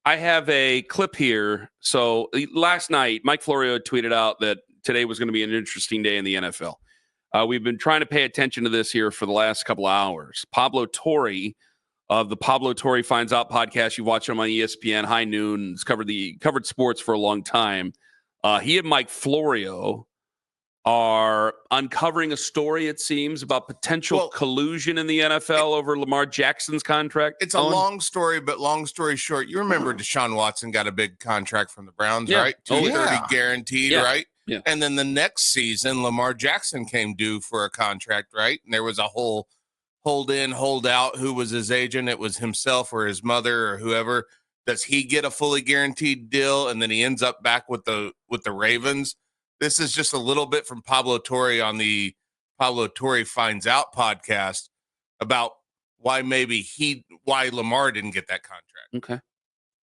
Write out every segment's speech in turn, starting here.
I have a clip here. So last night, Mike Florio tweeted out that today was going to be an interesting day in the NFL. We've been trying to pay attention to this here for the last couple of hours. Pablo Torre of the Pablo Torre Finds Out podcast. You watch him on ESPN, High Noon. He's covered sports for a long time. He and Mike Florio are uncovering a story, it seems, about potential collusion in the NFL over Lamar Jackson's contract. It's a long story, but long story short, you remember Deshaun Watson got a big contract from the Browns, right? 230 guaranteed, right? Yeah. And then the next season, Lamar Jackson came due for a contract, right? And there was a whole hold in, hold out. Who was his agent? It was himself or his mother or whoever. Does he get a fully guaranteed deal? And then he ends up back with the Ravens. This is just a little bit from Pablo Torre on the Pablo Torre Finds Out podcast about why Lamar didn't get that contract. Okay.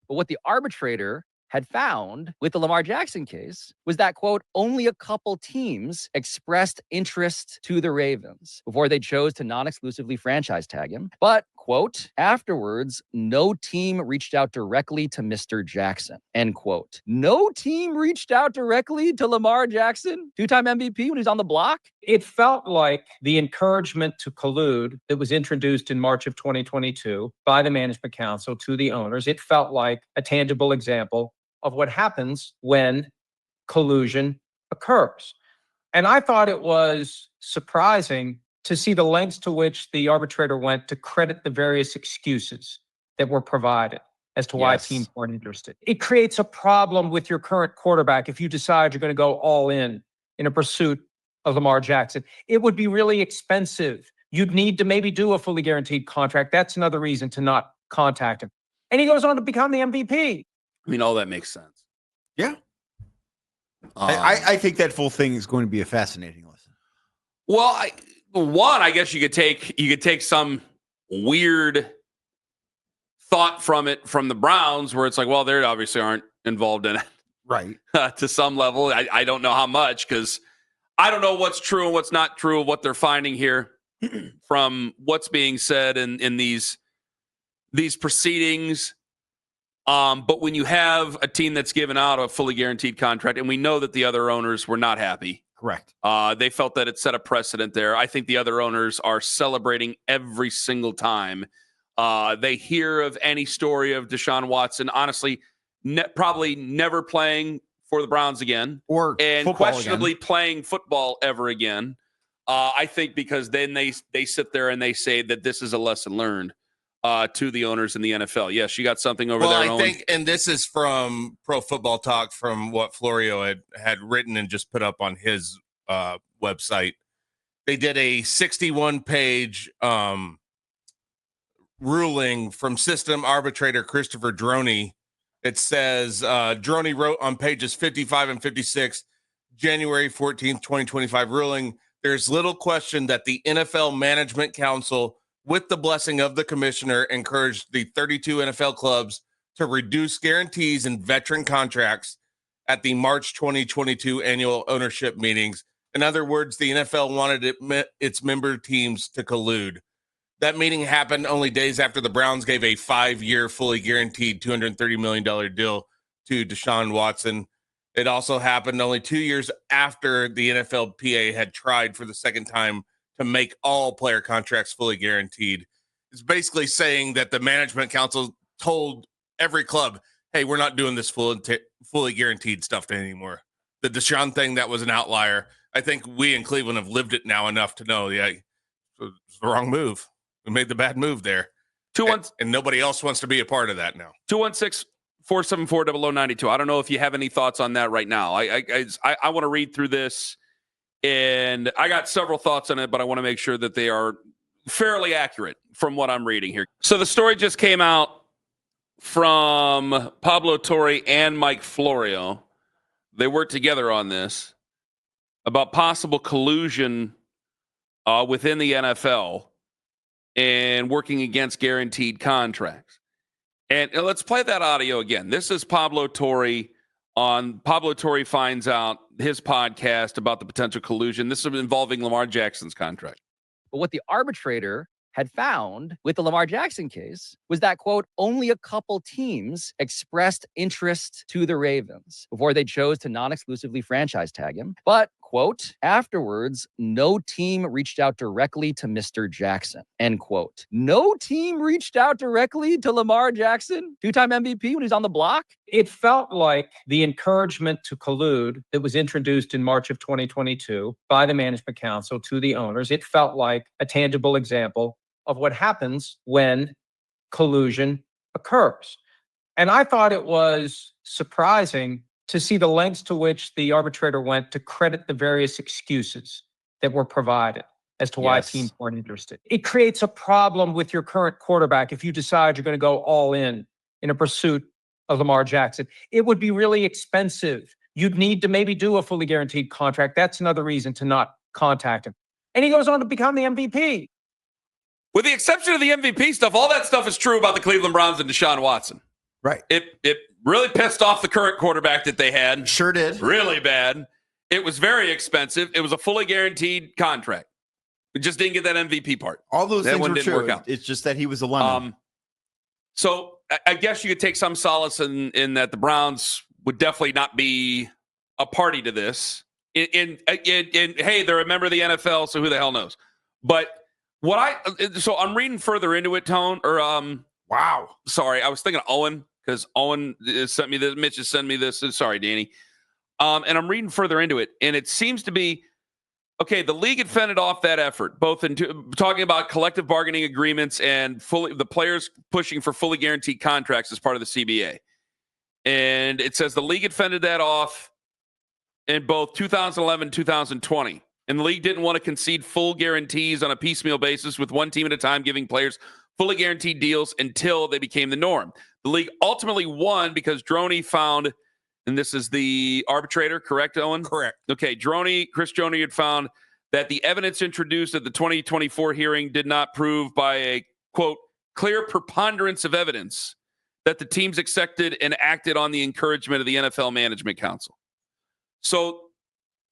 But what the arbitrator had found with the Lamar Jackson case was that, quote, only a couple teams expressed interest to the Ravens before they chose to non-exclusively franchise tag him. But, quote, afterwards, no team reached out directly to Mr. Jackson, end quote. No team reached out directly to Lamar Jackson, two-time MVP when he's on the block? It felt like the encouragement to collude that was introduced in March of 2022 by the Management Council to the owners, it felt like a tangible example of what happens when collusion occurs. And I thought it was surprising to see the lengths to which the arbitrator went to credit the various excuses that were provided as to why teams weren't interested. It creates a problem with your current quarterback if you decide you're going to go all in a pursuit of Lamar Jackson. It would be really expensive. You'd need to maybe do a fully guaranteed contract. That's another reason to not contact him. And he goes on to become the MVP. I mean, all that makes sense. Yeah. I think that full thing is going to be a fascinating listen. Well, I guess you could take some weird thought from the Browns where it's like, well, they obviously aren't involved in it. Right. To some level. I don't know how much because I don't know what's true and what's not true of what they're finding here from what's being said in these proceedings. But when you have a team that's given out a fully guaranteed contract, and we know that the other owners were not happy. Correct. They felt that it set a precedent there. I think the other owners are celebrating every single time they hear of any story of Deshaun Watson. Honestly, probably never playing for the Browns again, and questionably playing football ever again. I think because then they sit there and they say that this is a lesson learned. To the owners in the NFL. Yes, you got something over there. I think, and this is from Pro Football Talk, from what Florio had written and just put up on his website. They did a 61-page ruling from system arbitrator Christopher Droney. It says Droney wrote on pages 55 and 56, January 14th, 2025 ruling. There's little question that the NFL Management Council, with the blessing of the commissioner, encouraged the 32 NFL clubs to reduce guarantees and veteran contracts at the March 2022 annual ownership meetings. In other words, the NFL wanted its member teams to collude. That meeting happened only days after the Browns gave a 5-year fully guaranteed $230 million deal to Deshaun Watson. It also happened only 2 years after the NFLPA had tried for the second time to make all player contracts fully guaranteed. It's basically saying that the Management Council told every club, hey, we're not doing this fully guaranteed stuff anymore. The Deshaun thing, that was an outlier. I think we in Cleveland have lived it now enough to know, it's the wrong move. We made the bad move there. And nobody else wants to be a part of that now. 216-474-0092. I don't know if you have any thoughts on that right now. I want to read through this. And I got several thoughts on it, but I want to make sure that they are fairly accurate from what I'm reading here. So the story just came out from Pablo Torre and Mike Florio. They worked together on this about possible collusion within the NFL and working against guaranteed contracts. And let's play that audio again. This is Pablo Torre on Pablo Torre Finds Out, his podcast about the potential collusion. This is involving Lamar Jackson's contract. But what the arbitrator had found with the Lamar Jackson case was that, quote, only a couple teams expressed interest to the Ravens before they chose to non-exclusively franchise tag him. But, quote, afterwards, no team reached out directly to Mr. Jackson, end quote. No team reached out directly to Lamar Jackson, two-time MVP when he's on the block? It felt like the encouragement to collude that was introduced in March of 2022 by the management council to the owners, it felt like a tangible example of what happens when collusion occurs. And I thought it was surprising to see the lengths to which the arbitrator went to credit the various excuses that were provided as to why teams weren't interested. It creates a problem with your current quarterback if you decide you're going to go all in a pursuit of Lamar Jackson. It would be really expensive. You'd need to maybe do a fully guaranteed contract. That's another reason to not contact him. And he goes on to become the MVP. With the exception of the MVP stuff, all that stuff is true about the Cleveland Browns and Deshaun Watson. Right. It really pissed off the current quarterback that they had. Sure did. Really bad. It was very expensive. It was a fully guaranteed contract. We just didn't get that MVP part. All those that things one were didn't true. work out. It's just that he was a lemon. So I guess you could take some solace in that the Browns would definitely not be a party to this. In hey, they're a member of the NFL, so who the hell knows? But so I'm reading further into it, Tone, or wow. Sorry, I was thinking of Owen because Owen sent me this. Mitch has sent me this. Sorry, Danny. And I'm reading further into it, and it seems to be okay. The league had fended off that effort, both in talking about collective bargaining agreements and the players pushing for fully guaranteed contracts as part of the CBA. And it says the league had fended that off in both 2011 and 2020. And the league didn't want to concede full guarantees on a piecemeal basis with one team at a time, giving players fully guaranteed deals until they became the norm. The league ultimately won because Droney found, and this is the arbitrator, correct, Owen? Correct. Okay, Chris Droney had found that the evidence introduced at the 2024 hearing did not prove by a, quote, clear preponderance of evidence that the teams accepted and acted on the encouragement of the NFL Management Council. So,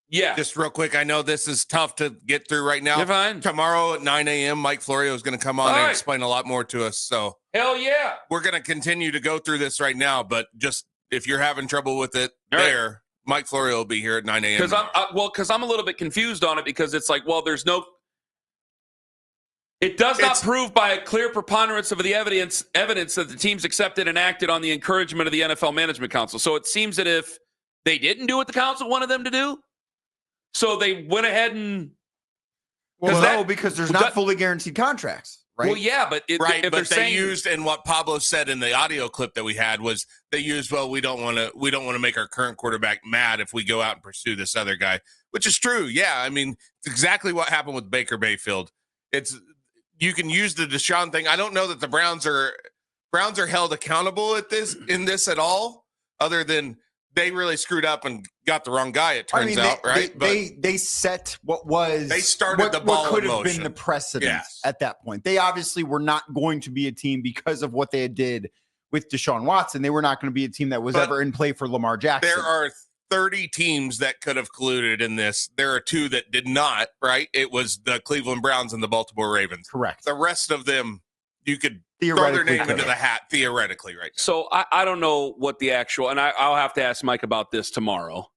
yeah. Just real quick, I know this is tough to get through right now. You're fine. Tomorrow at 9 a.m., Mike Florio is going to come on and explain a lot more to us. So, hell yeah. We're going to continue to go through this right now, but just if you're having trouble with it Mike Florio will be here at 9 a.m. Because I'm a little bit confused on it because it's like, well, it does not prove by a clear preponderance of the evidence that the teams accepted and acted on the encouragement of the NFL Management Council. So it seems that if they didn't do what the council wanted them to do, so they went ahead and because there's not fully guaranteed contracts, right? Well, yeah, but they used, and what Pablo said in the audio clip that we had was they used, well, we don't want to make our current quarterback mad if we go out and pursue this other guy, which is true. Yeah, I mean, it's exactly what happened with Baker Mayfield. You can use the Deshaun thing. I don't know that the Browns are held accountable in this at all, other than they really screwed up and got the wrong guy, it turns out, right? They set they started the ball what could in have motion. been the precedent at that point. They obviously were not going to be a team because of what they did with Deshaun Watson. They were not going to be a team that was ever in play for Lamar Jackson. There are 30 teams that could have colluded in this. There are 2 that did not, right? It was the Cleveland Browns and the Baltimore Ravens. Correct. The rest of them, you could throw their name into the hat theoretically right now. So I don't know what the actual, and I'll have to ask Mike about this tomorrow,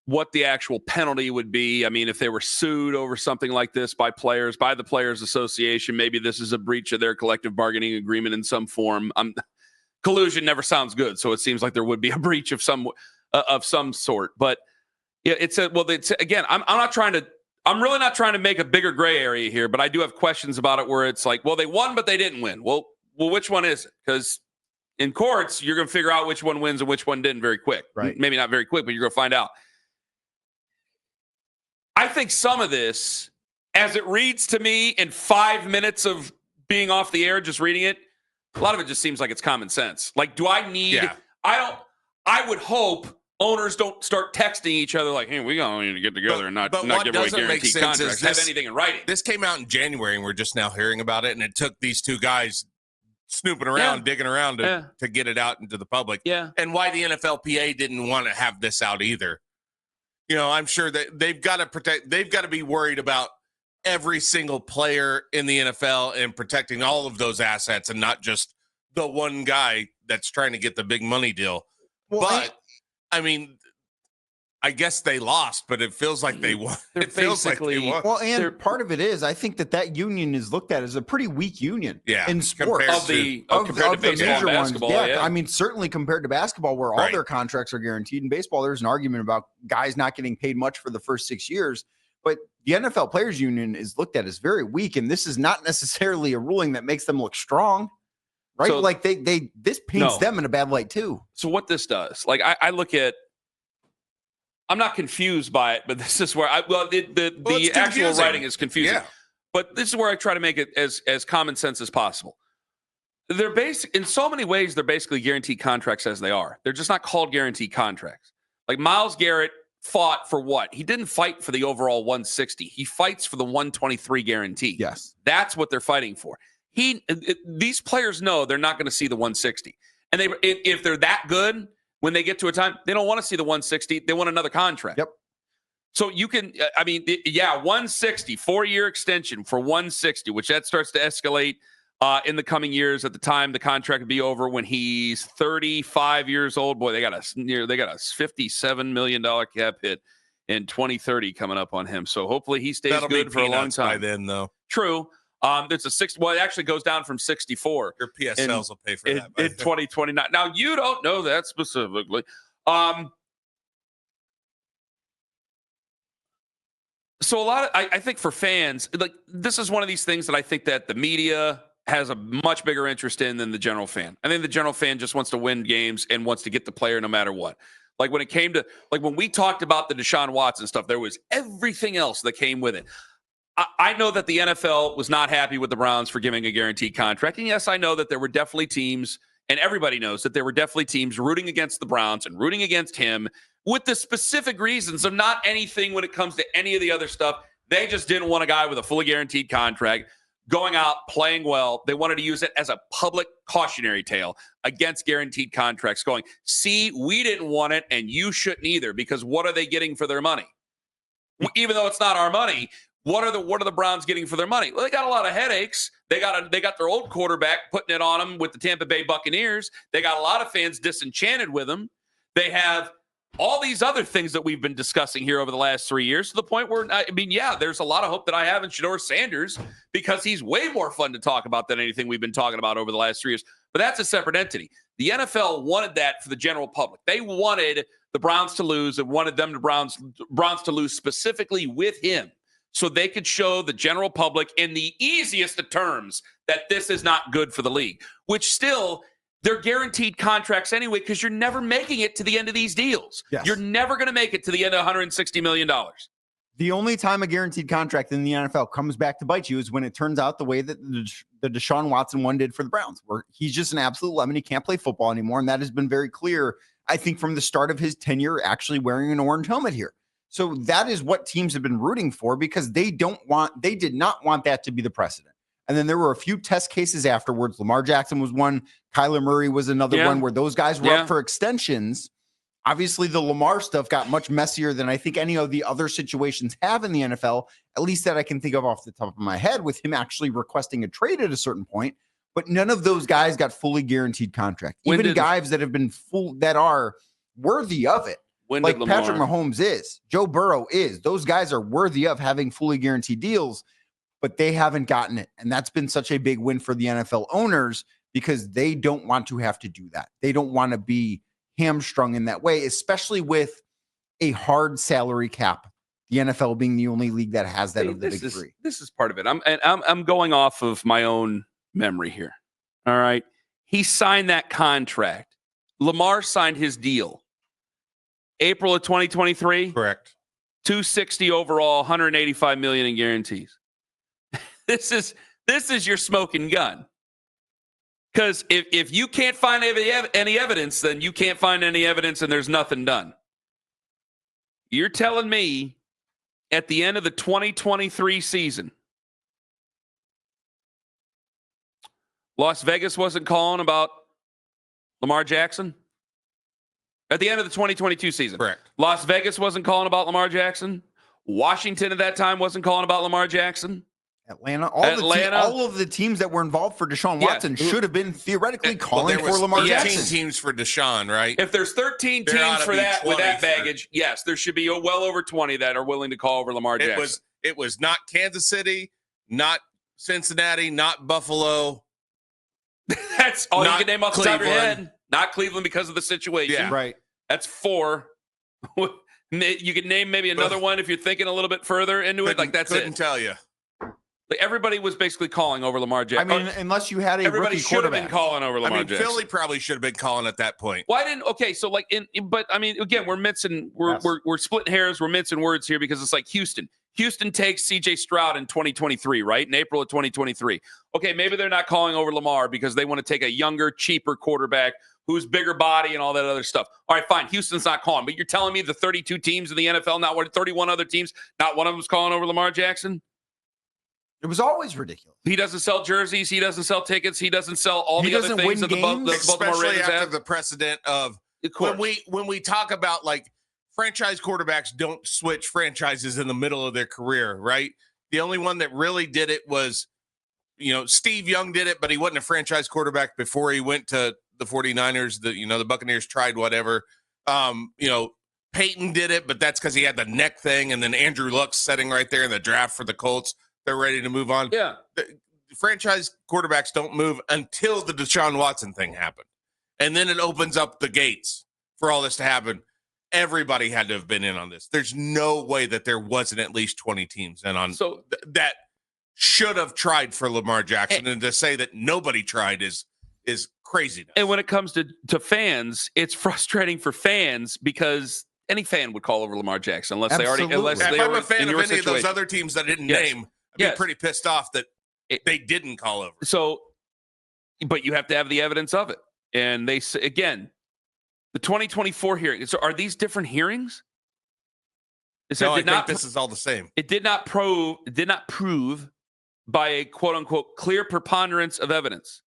what the actual penalty would be. I mean, if they were sued over something like this by the Players Association, maybe this is a breach of their collective bargaining agreement in some form. Collusion never sounds good, so it seems like there would be a breach of some sort. But yeah, I'm really not trying to make a bigger gray area here, but I do have questions about it where it's like, well, they won, but they didn't win. Well, which one is it? Because in courts, you're going to figure out which one wins and which one didn't very quick. Right. Maybe not very quick, but you're going to find out. I think some of this, as it reads to me in 5 minutes of being off the air, just reading it, a lot of it just seems like it's common sense. Like, do I need, I would hope owners don't start texting each other like, hey, we all need to get together and not give away guaranteed contracts. Have anything in writing. This came out in January, and we're just now hearing about it, and it took these 2 guys snooping around, digging around to get it out into the public. Yeah. And why the NFLPA didn't want to have this out either. You know, I'm sure that they've got to be worried about every single player in the NFL and protecting all of those assets and not just the one guy that's trying to get the big money deal. Well, But I mean, I guess they lost, but it feels like they won. They're It feels like they basically- won. Well, and part of it is, I think that union is looked at as a pretty weak union in sports. Compared to baseball and basketball, yeah. I mean, certainly compared to basketball, where all Right. their contracts are guaranteed. In baseball, there's an argument about guys not getting paid much for the first 6 years. But the NFL Players Union is looked at as very weak, and this is not necessarily a ruling that makes them look strong, right? So- Like this paints No. them in a bad light too. So what this does, like I look at, I'm not confused by it, but this is where the it's actual confusing. writing is confusing. Yeah. But this is where I try to make it as common sense as possible. They're in so many ways, they're basically guaranteed contracts as they are. They're just not called guaranteed contracts. Like Myles Garrett fought for what? He didn't fight for the overall 160. He fights for the 123 guarantee. Yes. That's what they're fighting for. These players know they're not going to see the 160. And if they're that good, when they get to a time, they don't want to see the 160. They want another contract. Yep. So you can, 160, 4-year extension for 160, which that starts to escalate in the coming years. At the time the contract would be over when he's 35 years old. Boy, they got a $57 million cap hit in 2030 coming up on him. So hopefully he stays That'll be good for a long peanuts by time. then, though. True. There's it actually goes down from 64 Your PSLs will pay for in, that. in 2029. Now you don't know that specifically. So a lot of, I think for fans, like this is one of these things that I think that the media has a much bigger interest in than the general fan. I think the general fan just wants to win games and wants to get the player no matter what. Like when it came to, like when we talked about the Deshaun Watson stuff, there was everything else that came with it. I know that the NFL was not happy with the Browns for giving a guaranteed contract. And yes, I know that there were definitely teams, and everybody knows that there were definitely teams rooting against the Browns and rooting against him with the specific reasons of not anything when it comes to any of the other stuff. They just didn't want a guy with a fully guaranteed contract going out, playing well. They wanted to use it as a public cautionary tale against guaranteed contracts, going, see, we didn't want it and you shouldn't either, because what are they getting for their money? Even though it's not our money, what are the Browns getting for their money? Well, they got a lot of headaches. They got their old quarterback putting it on them with the Tampa Bay Buccaneers. They got a lot of fans disenchanted with him. They have all these other things that we've been discussing here over the last 3 years, to the point where, there's a lot of hope that I have in Shedeur Sanders, because he's way more fun to talk about than anything we've been talking about over the last 3 years. But that's a separate entity. The NFL wanted that for the general public. They wanted the Browns to lose and wanted them to Browns to lose specifically with him, so they could show the general public in the easiest of terms that this is not good for the league, which still, they're guaranteed contracts anyway, because you're never making it to the end of these deals. Yes. You're never going to make it to the end of $160 million. The only time a guaranteed contract in the NFL comes back to bite you is when it turns out the way that the Deshaun Watson one did for the Browns, where he's just an absolute lemon. He can't play football anymore. And that has been very clear, I think, from the start of his tenure actually wearing an orange helmet here. So that is what teams have been rooting for, because they did not want that to be the precedent. And then there were a few test cases afterwards. Lamar Jackson was one. Kyler Murray was another one, where those guys were up for extensions. Obviously, the Lamar stuff got much messier than I think any of the other situations have in the NFL, at least that I can think of off the top of my head, with him actually requesting a trade at a certain point. But none of those guys got fully guaranteed contract. Even guys that have been that are worthy of it. Like Patrick Mahomes is, Joe Burrow is. Those guys are worthy of having fully guaranteed deals, but they haven't gotten it. And that's been such a big win for the NFL owners, because they don't want to have to do that. They don't want to be hamstrung in that way, especially with a hard salary cap. The NFL being the only league that has that of the big three. This is part of it. I'm going off of my own memory here. All right. He signed that contract. Lamar signed his deal April of 2023. Correct. 260 overall, 185 million in guarantees. This is your smoking gun. Because if you can't find any evidence, then you can't find any evidence and there's nothing done. You're telling me at the end of the 2023 season, Las Vegas wasn't calling about Lamar Jackson? At the end of the 2022 season. Correct. Las Vegas wasn't calling about Lamar Jackson? Washington at that time wasn't calling about Lamar Jackson. Atlanta, Atlanta. all of the teams that were involved for Deshaun Watson should have been theoretically calling for Lamar Jackson. 13 teams for Deshaun, right? If there's 13 teams for that with that baggage, yes, there should be well over 20 that are willing to call over Lamar Jackson. It was not Kansas City, not Cincinnati, not Buffalo. That's all you can name off the top of your head. Not Cleveland because of the situation. Yeah. Right. That's 4. You could name maybe another one if you're thinking a little bit further into it. Like, that's it. Couldn't tell you. Like, everybody was basically calling over Lamar Jackson. I mean, unless you had a everybody rookie should have quarterback. been calling over Lamar Jackson. Philly probably should have been calling at that point. Why didn't? Okay, so like, but I mean, again, we're splitting hairs. We're mincing words here because it's like Houston. Houston takes C.J. Stroud in 2023, right? In April of 2023. Okay, maybe they're not calling over Lamar because they want to take a younger, cheaper quarterback who's bigger body and all that other stuff. All right, fine. Houston's not calling, but you're telling me the 32 teams in the NFL, not 31 other teams, not one of them's calling over Lamar Jackson? It was always ridiculous. He doesn't sell jerseys. He doesn't sell tickets. He doesn't sell all the other things that the Baltimore especially Ravens after have. the precedent of when we talk about like franchise quarterbacks don't switch franchises in the middle of their career, right? The only one that really did it was, Steve Young did it, but he wasn't a franchise quarterback before he went to the 49ers. The Buccaneers tried whatever. Peyton did it, but that's because he had the neck thing, and then Andrew Luck's sitting right there in the draft for the Colts. They're ready to move on. Yeah. The franchise quarterbacks don't move until the Deshaun Watson thing happened. And then it opens up the gates for all this to happen. Everybody had to have been in on this. There's no way that there wasn't at least 20 teams in on that should have tried for Lamar Jackson. And to say that nobody tried is crazy. And when it comes to fans, it's frustrating for fans because any fan would call over Lamar Jackson unless they if I'm a fan of any of those other teams that I didn't name, I'd be pretty pissed off that they didn't call over. So, but you have to have the evidence of it. And they say, again, the 2024 hearing. So are these different hearings? I think this is all the same. It did not prove by a quote unquote clear preponderance of evidence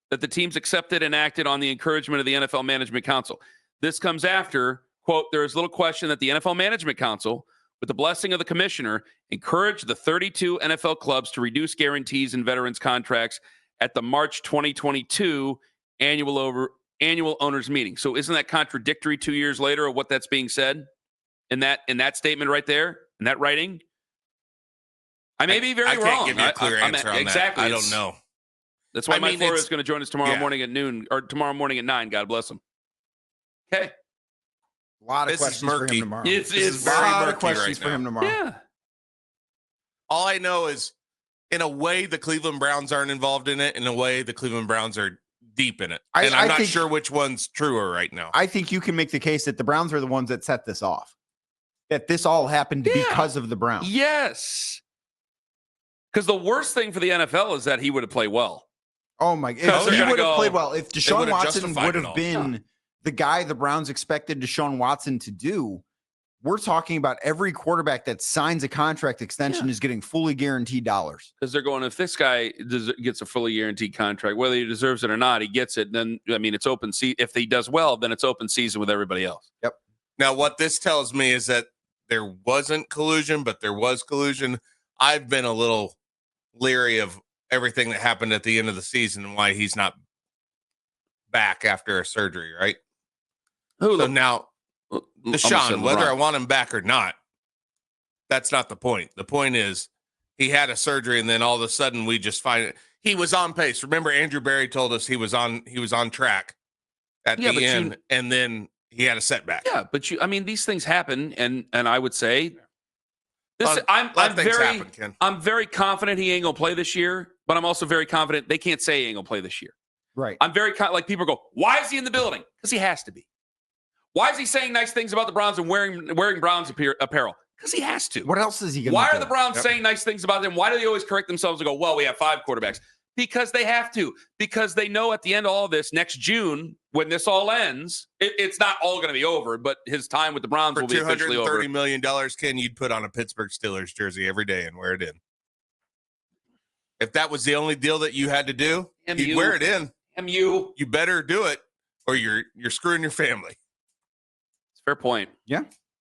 that the teams accepted and acted on the encouragement of the NFL Management Council. This comes after, quote, there is little question that the NFL Management Council, with the blessing of the commissioner, encouraged the 32 NFL clubs to reduce guarantees in veterans' contracts at the March 2022 annual owners meeting. So isn't that contradictory 2 years later of what that's being said in that statement right there, in that writing? I may be very wrong. I can't give you a clear answer on exactly. that. I don't know. That's why Mike Flores is going to join us tomorrow morning at noon, or tomorrow morning at 9. God bless him. Okay. A lot of questions for him tomorrow. It's a lot of questions for him tomorrow. Yeah. All I know is, in a way, the Cleveland Browns aren't involved in it. In a way, the Cleveland Browns are deep in it. And I'm not sure which one's truer right now. I think you can make the case that the Browns are the ones that set this off. That this all happened because of the Browns. Yes. Because the worst thing for the NFL is that he would have played well. Oh, my God. If he would have played well. If Deshaun Watson would have been the guy the Browns expected Deshaun Watson to do, we're talking about every quarterback that signs a contract extension is getting fully guaranteed dollars. Because they're going, if this guy gets a fully guaranteed contract, whether he deserves it or not, he gets it. Then, I mean, it's open season. If he does well, then it's open season with everybody else. Yep. Now, what this tells me is that there wasn't collusion, but there was collusion. I've been a little leery of everything that happened at the end of the season and why he's not back after a surgery, right? So now, Deshaun, whether I want him back or not, that's not the point. The point is he had a surgery, and then all of a sudden we just find it. He was on pace. Remember, Andrew Berry told us he was on track at the end, and then he had a setback. Yeah, but these things happen, and I would say this. I'm very confident he ain't gonna play this year, but I'm also very confident they can't say he ain't gonna play this year. Right. I'm very like people go, why is he in the building? Because he has to be. Why is he saying nice things about the Browns and wearing Browns apparel? Because he has to. What else is he going to do? Why are the Browns saying nice things about them? Why do they always correct themselves and go, well, we have 5 quarterbacks? Because they have to. Because they know at the end of all of this, next June, when this all ends, it's not all going to be over, but his time with the Browns will be officially over. For $230 million, Ken, you'd put on a Pittsburgh Steelers jersey every day and wear it in. If that was the only deal that you had to do, you'd wear it in. You better do it, or you're screwing your family. Fair point. Yeah.